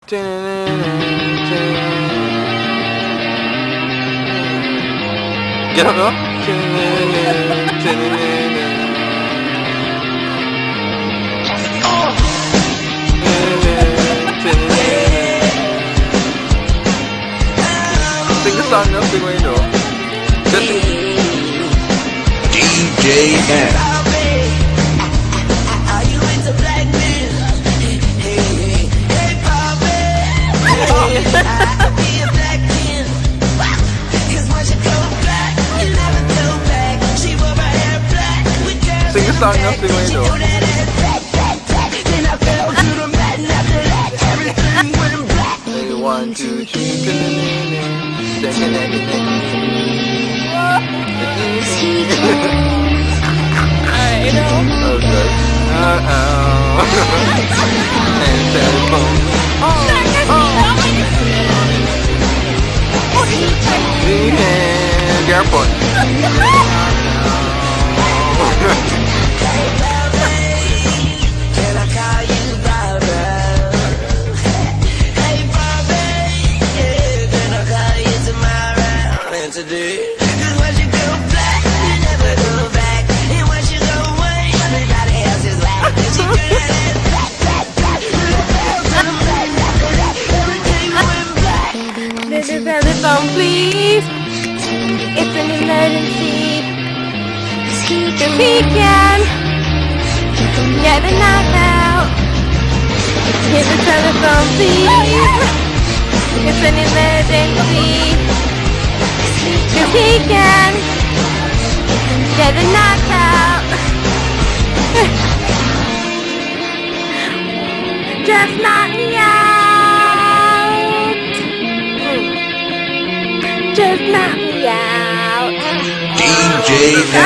Get up, girl. Sing the song now, sing what you know. Just sing. DJ N. Are you into black men? Hey, Bobby. I'll be a black man. 'Cause once you go black, you never go back. She wore her hair black with girls. Sing the song now, sing what you know. Then I fell to the mat and after that everything went black. 1, 2, 3, sing it. Alright, you know. Okay. And telephone. And airport. Can I call you Barbara? Hey Bobby, yeah, can I call you tomorrow and today? 'Cause once you go black, you never go back. And once you go away, everybody else is black. And she did black, black, black. And I fell to the black, after that, everything went black. This is the phone, please. It's an emergency. If he can get a knockout, hit the telephone, please. It's an emergency. If he can get a knockout, just knock me out. Just knock me out. DJ N.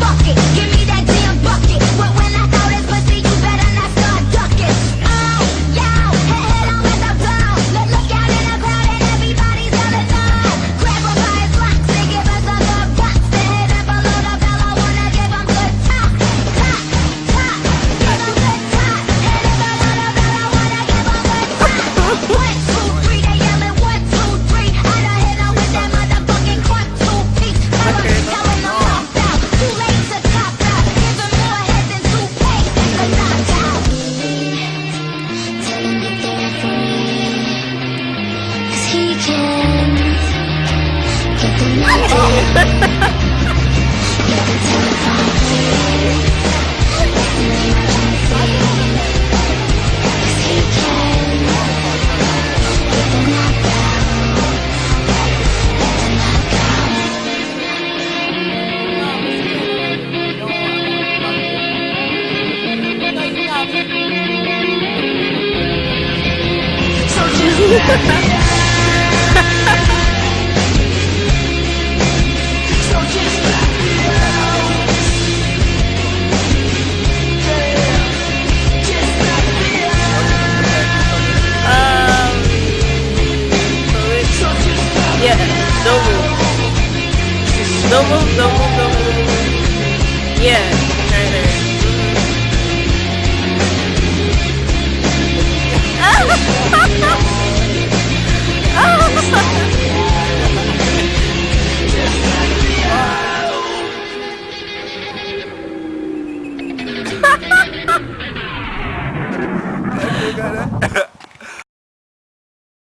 Bucket, give me that damn bucket. But when I throw this pussy, you better not start ducking. Oh, yo, head on with the blow. Look out in the crowd and everybody's gonna know. Grab her by his locks and give us a good box. Then hit him below the bell, I wanna give him good top. Top, top, give him good top. Hit him below the bell, I wanna give him good top. 1, 2, 3, they yelling 1, 2, 3. I done hit him with that motherfucking crunk 2-piece. Yelling them knocked out. Too late to cop out. Give him more head than 2K. They could knock out. Tell him to get it for me. 'Cause he can get the money. Get the telephone. It's an emergency. 'Cause he can get the knockout. Get the knockout. So just So just Yeah, don't move. Don't move, don't move, don't move. Yeah, right there. You got it?